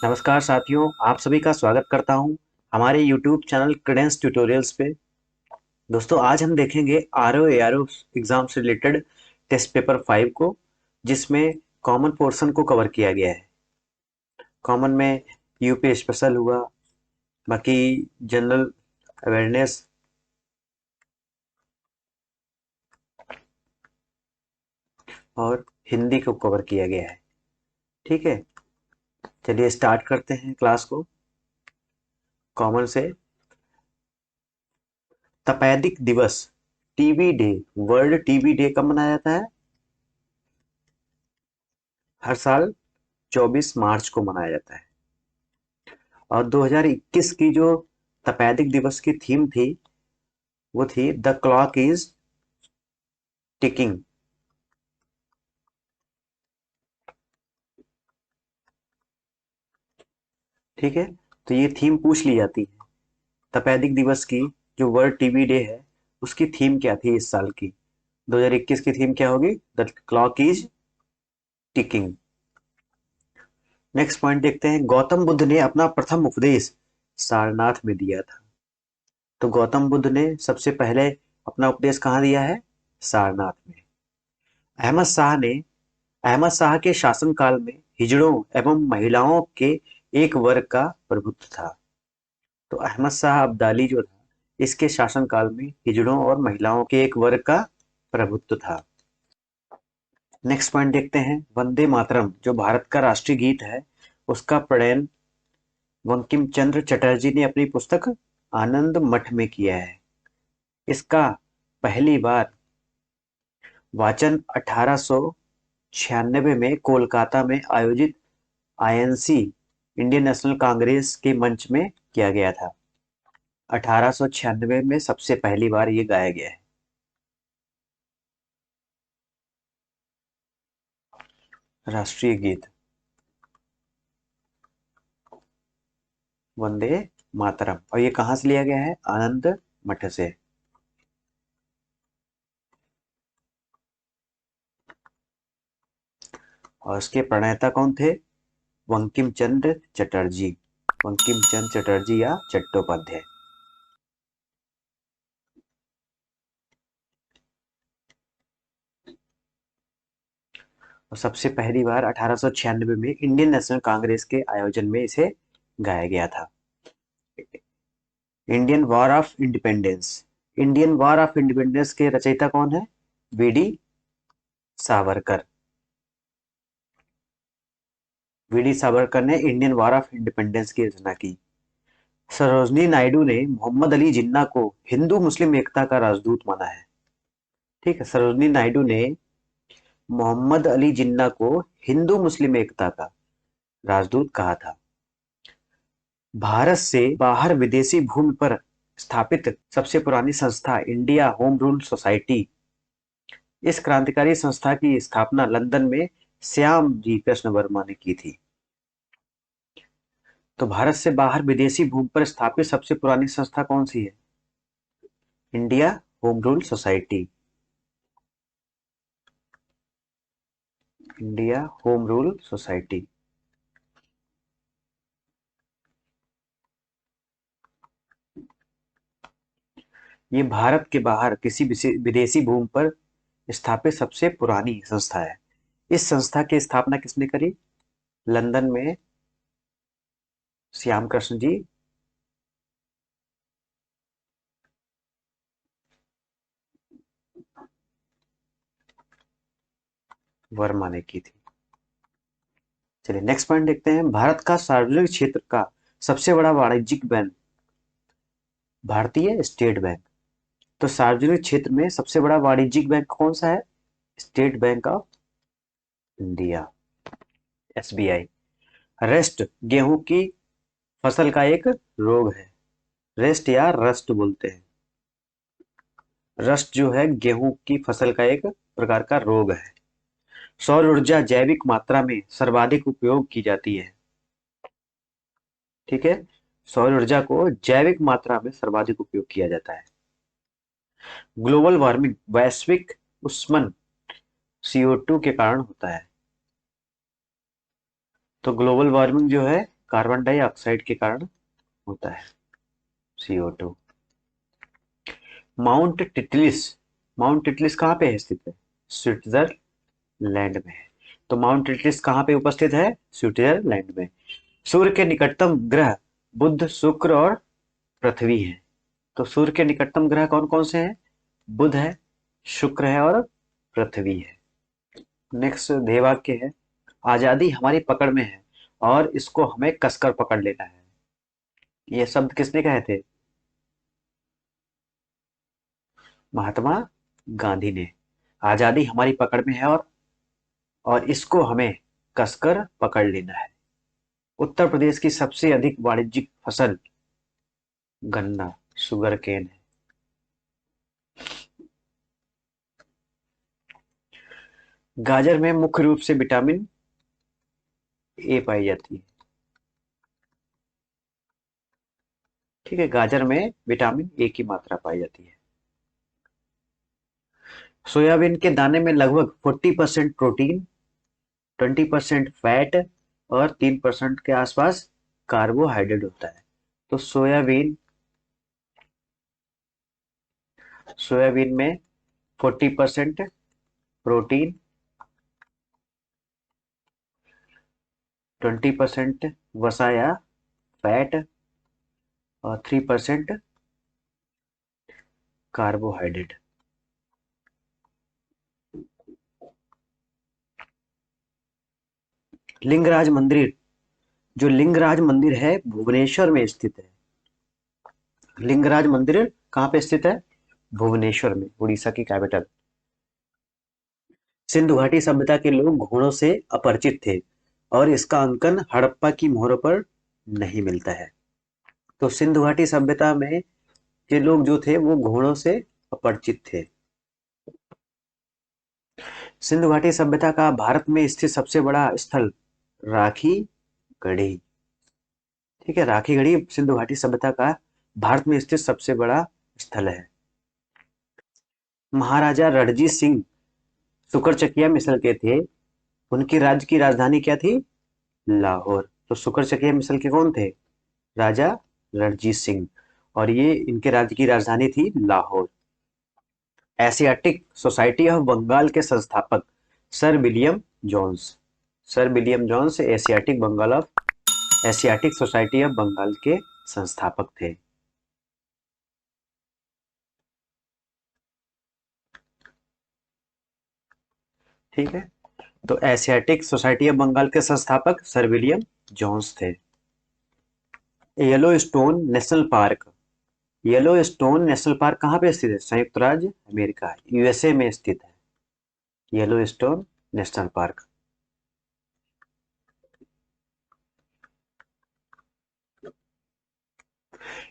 नमस्कार साथियों, आप सभी का स्वागत करता हूं हमारे YouTube चैनल क्रेडेंस ट्यूटोरियल्स पे। दोस्तों, आज हम देखेंगे आरओ एआरओ एग्जाम से रिलेटेड टेस्ट पेपर 5 को, जिसमें कॉमन पोर्शन को कवर किया गया है। कॉमन में यूपी स्पेशल हुआ, बाकी जनरल अवेयरनेस और हिंदी को कवर किया गया है। ठीक है, चलिए स्टार्ट करते हैं क्लास को। कॉमन से तपेदिक दिवस, TB day, world TB day कब मनाया जाता है? हर साल 24 मार्च को मनाया जाता है। और 2021 की जो तपेदिक दिवस की थीम थी, वो थी द क्लॉक इज टिकिंग। ठीक है, तो ये थीम पूछ ली जाती है। तपेदिक दिवस की जो वर्ल्ड टीबी डे है, उसकी थीम क्या थी इस साल की? 2021 की थीम क्या होगी? The clock is ticking. Next point देखते हैं। गौतम बुद्ध ने अपना प्रथम उपदेश सारनाथ में दिया था। तो गौतम बुद्ध ने सबसे पहले अपना उपदेश कहाँ दिया है? सारनाथ में। अहमद शाह ने अहमद शाह के शासनकाल में हिजड़ों एवं महिलाओं के एक वर्ग का प्रभुत्व था। तो अहमद शाह अब्दाली जो था, इसके शासनकाल में हिजड़ों और महिलाओं के एक वर्ग का प्रभुत्व था। नेक्स्ट पॉइंट देखते हैं। वंदे मातरम जो भारत का राष्ट्रीय गीत है, उसका प्रणयन बंकिम चंद्र चटर्जी ने अपनी पुस्तक आनंद मठ में किया है। इसका पहली बार वाचन 1896 में कोलकाता में आयोजित आईएनसी, इंडियन नेशनल कांग्रेस के मंच में किया गया था। 1896 में सबसे पहली बार ये गाया गया है। राष्ट्रीय गीत वंदे मातरम, और ये कहाँ से लिया गया है? आनंद मठ से। और इसके प्रणेता कौन थे? बंकिम चंद्र चटर्जी। बंकिम चंद्र चटर्जी या चट्टोपाध्याय। और सबसे पहली बार 1896 में इंडियन नेशनल कांग्रेस के आयोजन में इसे गाया गया था। Indian war of independence. Indian war of independence के रचयिता कौन है? वीडी सावरकर। वीडी सावरकर ने इंडियन वॉर ऑफ इंडिपेंडेंस की रचना की। सरोजनी नायडू ने मोहम्मद अली जिन्ना को हिंदू मुस्लिम एकता का राजदूत माना है। ठीक है, सरोजनी नायडू ने मोहम्मद अली जिन्ना को हिंदू मुस्लिम एकता का राजदूत कहा था। भारत से बाहर विदेशी भूमि पर स्थापित सबसे पुरानी संस्था इंडिया होम रूल सोसाइटी। इस क्रांतिकारी संस्था की स्थापना लंदन में श्याम जी कृष्ण वर्मा ने की थी। तो भारत से बाहर विदेशी भूमि पर स्थापित सबसे पुरानी संस्था कौन सी है? India home rule society. India home rule society. ये भारत के बाहर किसी विदेशी भूमि पर स्थापित सबसे पुरानी संस्था है। इस संस्था की स्थापना किसने करी? लंदन में श्याम कृष्ण जी वर्मा ने की थी। चलिए नेक्स्ट पॉइंट देखते हैं। भारत का सार्वजनिक क्षेत्र का सबसे बड़ा वाणिज्यिक बैंक भारतीय स्टेट बैंक। तो सार्वजनिक क्षेत्र में सबसे बड़ा वाणिज्यिक बैंक कौन सा है? State bank of India, SBI. Rest गेहूं की फसल का एक रोग है। रेस्ट या रस्ट बोलते हैं। रस्ट जो है गेहूं की फसल का एक प्रकार का रोग है। सौर ऊर्जा जैविक मात्रा में सर्वाधिक उपयोग की जाती है। ठीक है, सौर ऊर्जा को जैविक मात्रा में सर्वाधिक उपयोग किया जाता है। ग्लोबल वार्मिंग वैश्विक उष्मन CO2 के कारण होता है। तो ग्लोबल वार्मिंग जो है कार्बन डाइऑक्साइड के कारण होता है, CO2। Mount Titlis, mount Titlis कहाँ पे स्थित है? स्विट्जरलैंड में है। तो माउंट टिटलिस कहाँ पे उपस्थित है? स्विट्जरलैंड में। सूर्य के निकटतम ग्रह बुध, शुक्र और पृथ्वी है। तो सूर्य के निकटतम ग्रह कौन कौन से हैं? बुध है, शुक्र है और पृथ्वी है। नेक्स्ट ध्येय वाक्य है, आजादी हमारी पकड़ में है और इसको हमें कसकर पकड़ लेना है। ये शब्द किसने कहे थे? महात्मा गांधी ने। आजादी हमारी पकड़ में है और इसको हमें कसकर पकड़ लेना है। उत्तर प्रदेश की सबसे अधिक वाणिज्यिक फसल गन्ना, शुगर केन है। गाजर में मुख्य रूप से विटामिन ए पाई जाती है। ठीक है, गाजर में विटामिन ए की मात्रा पाई जाती है। सोयाबीन के दाने में लगभग 40% प्रोटीन, 20% फैट और 3% के आसपास कार्बोहाइड्रेट होता है। तो सोयाबीन में 40% प्रोटीन, 20% वसा या फैट और 3% कार्बोहाइड्रेट। लिंगराज मंदिर, जो लिंगराज मंदिर है भुवनेश्वर में स्थित है। लिंगराज मंदिर कहाँ पे स्थित है? भुवनेश्वर में, उड़ीसा की कैपिटल। सिंधु घाटी सभ्यता के लोग घोड़ों से अपरिचित थे और इसका अंकन हड़प्पा की मोहरों पर नहीं मिलता है। तो सिंधु घाटी सभ्यता में के लोग जो थे वो घोड़ों से अपरिचित थे। सिंधु घाटी सभ्यता का भारत में स्थित सबसे बड़ा स्थल राखी गढ़ी। ठीक है, राखी गढ़ी सिंधु घाटी सभ्यता का भारत में स्थित सबसे बड़ा स्थल है। महाराजा रणजीत सिंह सुकरचकिया मिसल के थे। उनकी राज्य की राजधानी क्या थी? लाहौर। तो सुकरचकिया मिसल के कौन थे? राजा रणजीत सिंह। और ये इनके राज्य की राजधानी थी Lahore. Asiatic Society of Bengal के संस्थापक sir William Jones. Sir William Jones Asiatic Society of Bengal के संस्थापक थे। ठीक है, तो एशियाटिक सोसाइटी ऑफ बंगाल के संस्थापक सर विलियम जोन्स थे। Yellowstone national park, Yellowstone national park कहाँ पे स्थित है? संयुक्त राज्य अमेरिका, यूएसए में स्थित है येलोस्टोन नेशनल पार्क।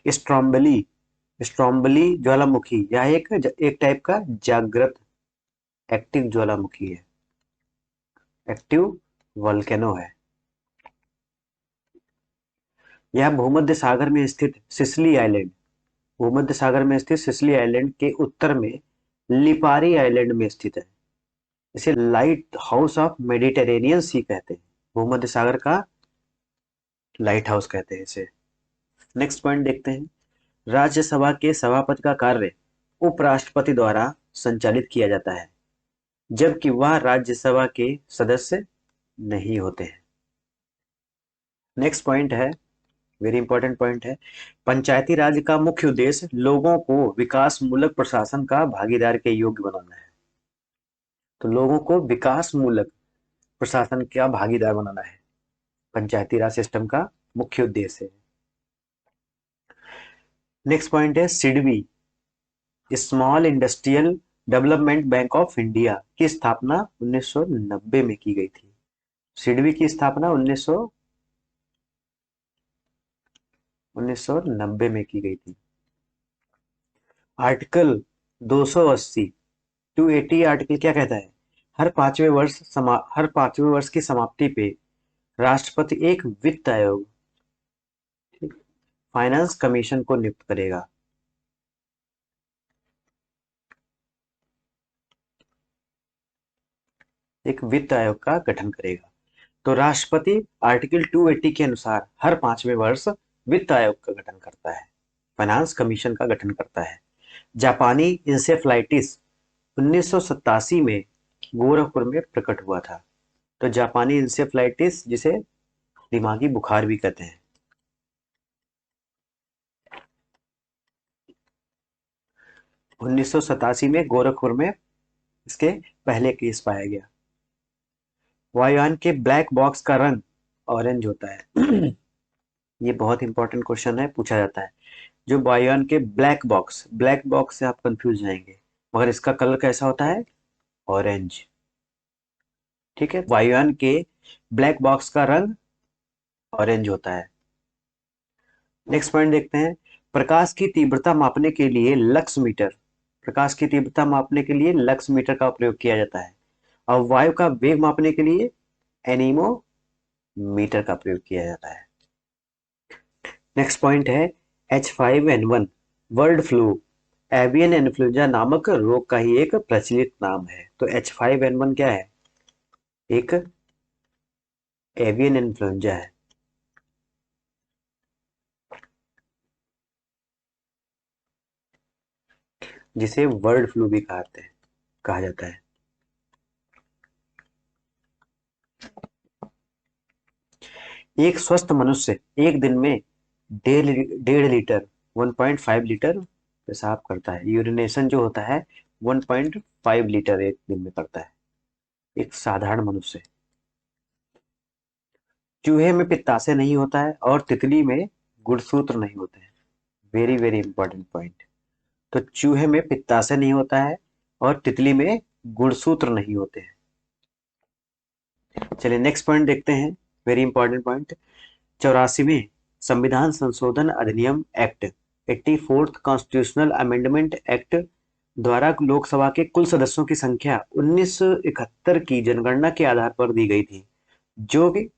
स्ट्रॉम्बली, स्ट्रॉम्बली ज्वालामुखी यह एक टाइप का जागृत एक्टिव ज्वालामुखी है, एक्टिव वोल्केनो है। यह भूमध्य सागर में स्थित सिसिली आइलैंड, भूमध्य सागर में स्थित सिसिली आइलैंड के उत्तर में लिपारी आइलैंड में स्थित है। इसे लाइट हाउस ऑफ मेडिटेरेनियन सी कहते हैं, भूमध्य सागर का लाइट हाउस कहते हैं इसे। नेक्स्ट पॉइंट देखते हैं, राज्यसभा के सभापति का कार्य उपराष्ट्रपति द्वारा संचालित किया जाता है जबकि वह राज्यसभा के सदस्य नहीं होते हैं। नेक्स्ट पॉइंट है, वेरी इंपॉर्टेंट पॉइंट है, पंचायती राज का मुख्य उद्देश्य लोगों को विकास मूलक प्रशासन का भागीदार के योग्य बनाना है। तो लोगों को विकास मूलक प्रशासन का भागीदार बनाना है, पंचायती राज सिस्टम का मुख्य उद्देश्य है। नेक्स्ट पॉइंट है, SIDBI small industrial development bank of India की स्थापना 1990 में की गई थी। सिडबी की स्थापना 1990 में की गई थी। आर्टिकल 280 280 आर्टिकल क्या कहता है? हर पांचवें वर्ष की समाप्ति पे राष्ट्रपति एक वित्त आयोग, फाइनेंस कमीशन को नियुक्त करेगा। एक वित्त आयोग का गठन करेगा। तो राष्ट्रपति आर्टिकल 280 के अनुसार हर 5वें वर्ष वित्त आयोग का गठन करता है, फाइनेंस कमीशन का गठन करता है। जापानी इंसेफ्लाइटिस 1987 में गोरखपुर में प्रकट हुआ था। तो जापानी इंसेफ्लाइटिस, जिसे दिमागी बुखार भी कहते हैं, 1987 में गोरखपुर में इसके पहले केस पाया गया। वायुयान के ब्लैक बॉक्स का रंग ऑरेंज होता है। ये बहुत इंपॉर्टेंट क्वेश्चन है, पूछा जाता है। जो वायुयान के ब्लैक बॉक्स से आप कंफ्यूज जाएंगे, मगर इसका कलर कैसा होता है? ऑरेंज। ठीक है, वायुयान के ब्लैक बॉक्स का रंग ऑरेंज होता है। नेक्स्ट पॉइंट देखते हैं। प्रकाश की तीव्रता मापने के लिए लक्स मीटर, प्रकाश की तीव्रता मापने के लिए लक्स मीटर का प्रयोग किया जाता है। और वायु का वेग मापने के लिए एनीमोमीटर का प्रयोग किया जाता है। नेक्स्ट पॉइंट है H5N1 world flu avian influenza नामक रोग का ही एक प्रचलित नाम है। तो H5N1 क्या है? एक एवियन इन्फ्लुएंजा है। जिसे वर्ल्ड फ्लू भी कहा जाता है। एक स्वस्थ मनुष्य एक दिन में 1.5 लीटर 1.5 लीटर पेशाब करता है। यूरिनेशन जो होता है 1.5 लीटर एक दिन में करता है एक साधारण मनुष्य। चूहे में पित्ताशय नहीं होता है और तितली में गुणसूत्र नहीं होते हैं। Very very important point. तो चूहे में पित्ताशय नहीं होता है और तितली में गुणसूत्र नहीं होते हैं। चलिए नेक्स्ट पॉइंट देखते हैं, वेरी इंपॉर्टेंट पॉइंट। 84वें संविधान संशोधन अधिनियम act 84th constitutional amendment act द्वारा लोकसभा के कुल सदस्यों की संख्या 1971 की जनगणना के आधार पर दी गई थी, जो कि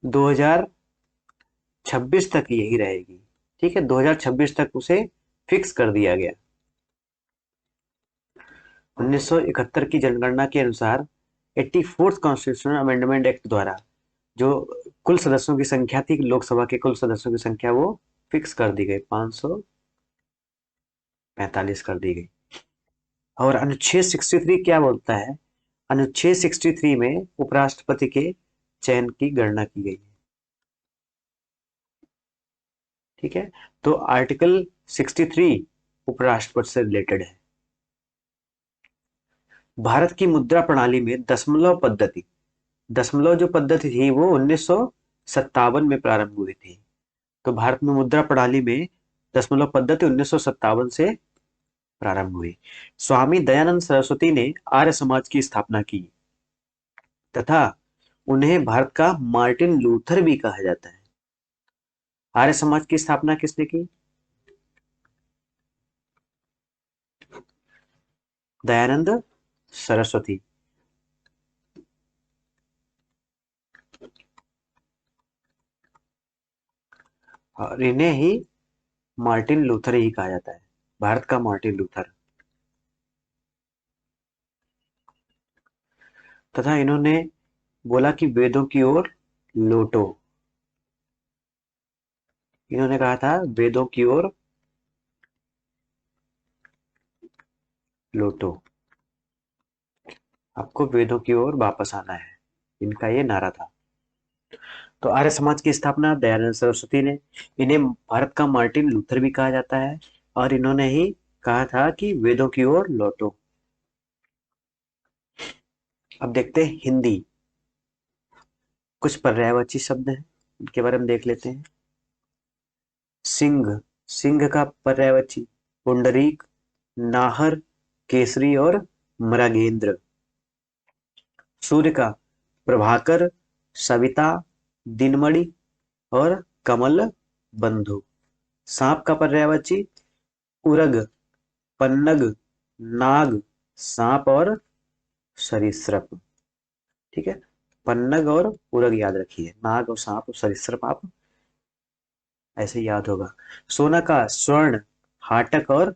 2026 तक यही रहेगी। ठीक है, 2026 तक उसे फिक्स कर दिया गया। 1971 की जनगणना के अनुसार 84th कॉन्स्टिट्यूशनल अमेंडमेंट एक्ट द्वारा जो कुल सदस्यों की संख्या थी, लोकसभा के कुल सदस्यों की संख्या, वो फिक्स कर दी गई, 545 कर दी गई। और अनुच्छेद 63 क्या बोलता है? अनुच्छेद 63 में उपराष्ट्रपति के चयन की गणना की गई है। ठीक है, तो आर्टिकल 63 उपराष्ट्रपति से रिलेटेड है। भारत की मुद्रा प्रणाली में दशमलव जो पद्धति थी वो 1957 में प्रारंभ हुई थी। तो भारत में मुद्रा प्रणाली में दशमलव पद्धति 1957 से प्रारंभ हुई। स्वामी दयानंद सरस्वती ने आर्य समाज की स्थापना की तथा उन्हें भारत का मार्टिन लूथर भी कहा जाता है। आर्य समाज की स्थापना किसने की? दयानंद सरस्वती। और इन्हें ही मार्टिन लूथर ही कहा जाता है, भारत का मार्टिन लूथर। तथा इन्होंने बोला कि वेदों की ओर लौटो। इन्होंने कहा था वेदों की ओर लौटो, आपको वेदों की ओर वापस आना है, इनका ये नारा था। तो आर्य समाज की स्थापना दयानंद सरस्वती ने। इन्हें भारत का मार्टिन लूथर भी कहा जाता है और इन्होंने ही कहा था कि वेदों की ओर लौटो। अब देखते हैं हिंदी, कुछ पर्यायवाची शब्द हैं, इनके बारे में देख लेते हैं। सिंह, सिंह का पर्यायवाची पुंडरीक, नाहर, केसरी और मृगेंद्र। सूर्य का प्रभाकर, सविता, दिनमणि और कमल बंधु। सांप का पर्यायवाची उरग, पन्नग, नाग, सांप और सरीसृप। ठीक है, पन्नग और उरग याद रखिए, नाग और सांप और सरीसृप आप ऐसे याद होगा। सोना का स्वर्ण, हाटक और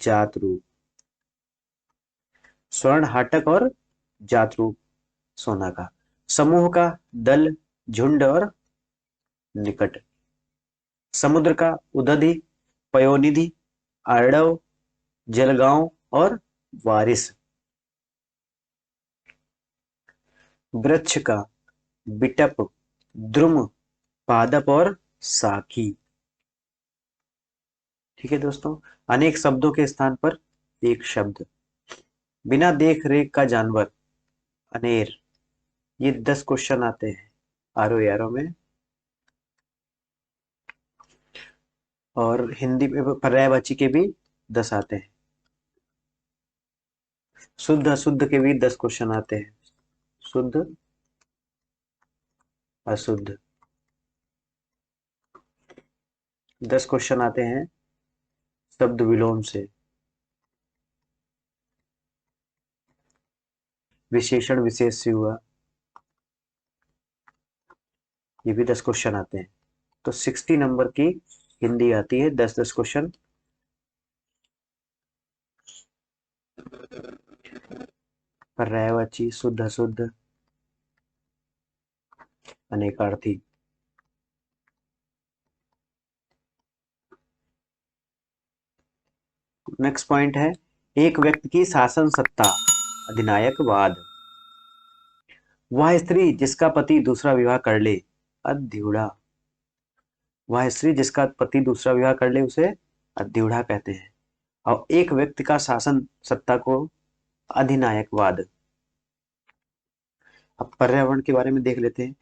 जातरूप। स्वर्ण, हाटक और जातरूप सोना का। समूह का, दल, झुंड और निकट। समुद्र का, उदधि, पयोनिधि, आर्णव, जलगांव और वारिस। वृक्ष का, बिटप, द्रुम, पादप और साखी। ठीक है दोस्तों। अनेक शब्दों के स्थान पर एक शब्द। बिना देख रेख का जानवर, अनेर। ये 10 क्वेश्चन आते हैं आरो यारो में। और हिंदी में पर्यायवाची के भी 10 आते हैं। शुद्ध अशुद्ध के भी 10 क्वेश्चन आते हैं। शुद्ध, अशुद्ध, 10 क्वेश्चन आते हैं शब्द विलोम से। विशेषण विशेष से हुआ, ये भी 10 क्वेश्चन आते हैं। तो 60 नंबर की हिंदी आती है, 10-10 क्वेश्चन। पर्यायवाची, शुद्ध अशुद्ध, अनेकार्थी। नेक्स्ट पॉइंट है, एक व्यक्ति की शासन सत्ता, अधिनायकवाद। वह स्त्री जिसका पति दूसरा विवाह कर ले, अद्यूढ़ा। वह स्त्री जिसका पति दूसरा विवाह कर ले उसे अद्यूढ़ा कहते हैं। और एक व्यक्ति का शासन सत्ता को अधिनायकवाद। अब पर्यावरण के बारे में देख लेते हैं।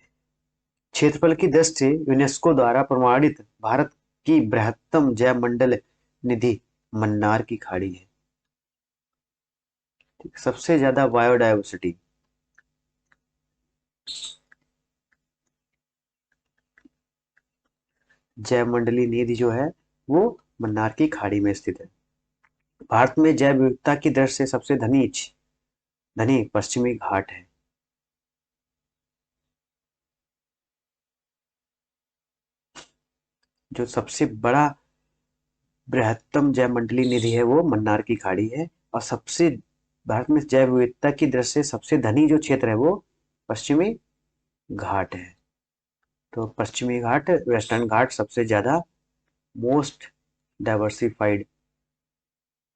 क्षेत्रफल की दृष्टि से यूनेस्को द्वारा प्रमाणित भारत की बृहत्तम जैव मंडल निधि मन्नार की खाड़ी है। सबसे ज्यादा बायोडायवर्सिटी, जैव मंडलीय निधि जो है वो मन्नार की खाड़ी में स्थित है। भारत में जैव विविधता की दृष्टि से सबसे धनी पश्चिमी घाट है। जो सबसे बड़ा बृहत्तम जैव मंडलीय निधि है वो मन्नार की खाड़ी है। और सबसे भारत में जैव विविधता की दृष्टि से सबसे धनी जो क्षेत्र है वो पश्चिमी घाट है। तो पश्चिमी घाट, वेस्टर्न घाट सबसे ज्यादा मोस्ट डाइवर्सिफाइड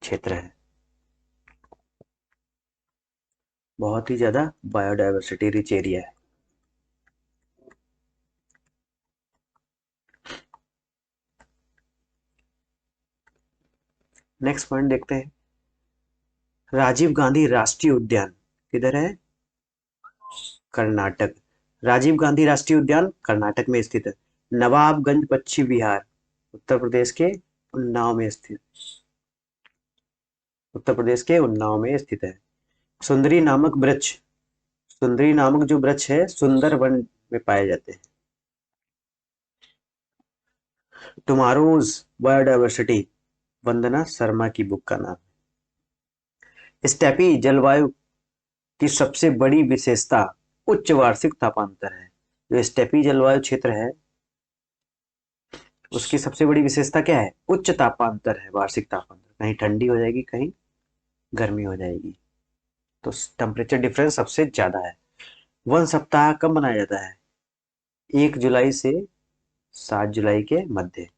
क्षेत्र है। बहुत ही ज्यादा बायोडाइवर्सिटी रिच एरिया है। नेक्स्ट पॉइंट देखते हैं, राजीव गांधी राष्ट्रीय उद्यान किधर है? कर्नाटक। राजीव गांधी राष्ट्रीय उद्यान कर्नाटक में स्थित है। नवाबगंज पक्षी विहार उत्तर प्रदेश के उन्नाव में स्थित, उत्तर प्रदेश के उन्नाव में स्थित है। सुंदरी नामक वृक्ष, सुंदरी नामक जो वृक्ष है सुंदरवन में पाए जाते हैं। टुमारोज बायोडाइवर्सिटी, वंदना शर्मा की बुक का नाम। स्टेपी जलवायु की सबसे बड़ी विशेषता उच्च वार्षिक तापांतर है। जो स्टेपी जलवायु क्षेत्र है उसकी सबसे बड़ी विशेषता क्या है? उच्च तापांतर है, वार्षिक तापांतर। कहीं ठंडी हो जाएगी, कहीं गर्मी हो जाएगी, तो टेम्परेचर डिफरेंस सबसे ज्यादा है। वन सप्ताह कब मनाया जाता है? 1 जुलाई से 7 जुलाई के मध्य,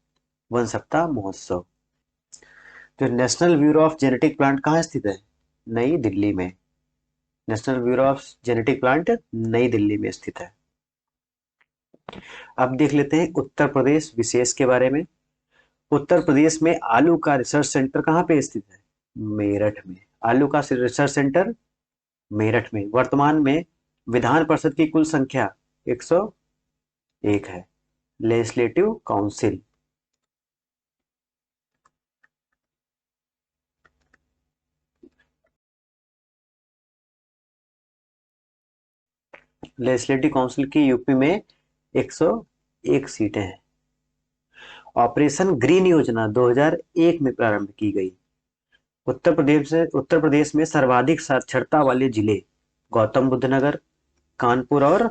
वन सप्ताह महोत्सव। जो national bureau of genetic plant कहाँ स्थित है? नई दिल्ली में। National bureau of genetic plant नई दिल्ली में स्थित है। अब देख लेते हैं उत्तर प्रदेश विशेष के बारे में। उत्तर प्रदेश में आलू का रिसर्च सेंटर कहाँ पे स्थित है? मेरठ में। आलू का रिसर्च सेंटर मेरठ में। वर्तमान में विधान परिषद की कुल संख्या 101 है। लेजिस्लेटिव काउंसिल, लेजिस्लेटिव काउंसिल की यूपी में 101 सीटें हैं। ऑपरेशन ग्रीन योजना 2001 में प्रारंभ की गई। उत्तर प्रदेश में सर्वाधिक साक्षरता वाले जिले गौतम बुद्ध नगर, कानपुर और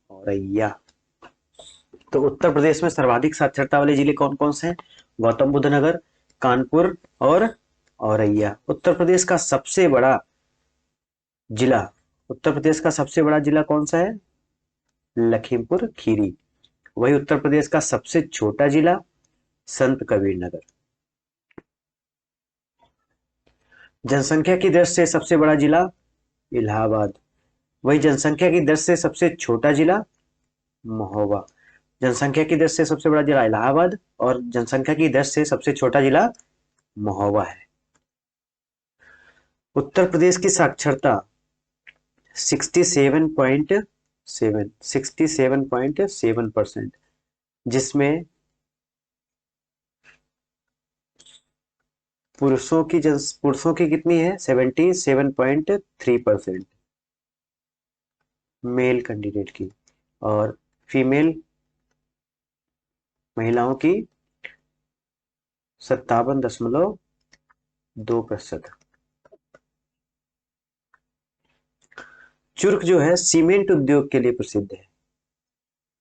औरैया। तो उत्तर प्रदेश में सर्वाधिक साक्षरता वाले जिले कौन कौन से हैं? गौतम बुद्ध नगर, कानपुर और औरैया। उत्तर प्रदेश का सबसे बड़ा जिला, उत्तर प्रदेश का सबसे बड़ा जिला कौन सा है? लखीमपुर खीरी। वही उत्तर प्रदेश का सबसे छोटा जिला संत कबीर नगर। जनसंख्या की दृष्टि से सबसे बड़ा जिला इलाहाबाद। वही जनसंख्या की दृष्टि से सबसे छोटा जिला महोबा। जनसंख्या की दृष्टि से सबसे बड़ा जिला इलाहाबाद और जनसंख्या की दृष्टि से सबसे छोटा जिला महोबा है। उत्तर प्रदेश की साक्षरता 67.7, जिसमें पुरुषों की कितनी है 77.3% मेल कैंडिडेट की, और फीमेल महिलाओं की 57.2%। चुर्क जो है सीमेंट उद्योग के लिए प्रसिद्ध है।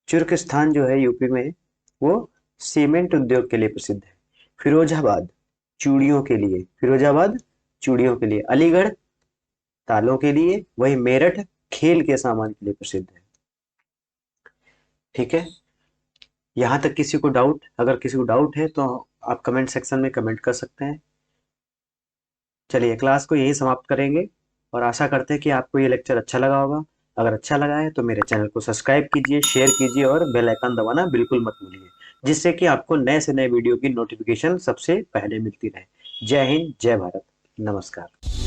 चुर्क स्थान जो है यूपी में वो सीमेंट उद्योग के लिए प्रसिद्ध है। फिरोजाबाद चूड़ियों के लिए, फिरोजाबाद चूड़ियों के लिए। अलीगढ़ तालों के लिए। वही मेरठ खेल के सामान के लिए प्रसिद्ध है। ठीक है, यहां तक किसी को डाउट, अगर किसी को डाउट है तो आप कमेंट सेक्शन में कमेंट कर सकते हैं। चलिए क्लास को यही समाप्त करेंगे और आशा करते हैं कि आपको ये लेक्चर अच्छा लगा होगा। अगर अच्छा लगा है तो मेरे चैनल को सब्सक्राइब कीजिए, शेयर कीजिए और बेल आइकन दबाना बिल्कुल मत भूलिए, जिससे कि आपको नए से नए वीडियो की नोटिफिकेशन सबसे पहले मिलती रहे। जय हिंद, जय भारत, नमस्कार।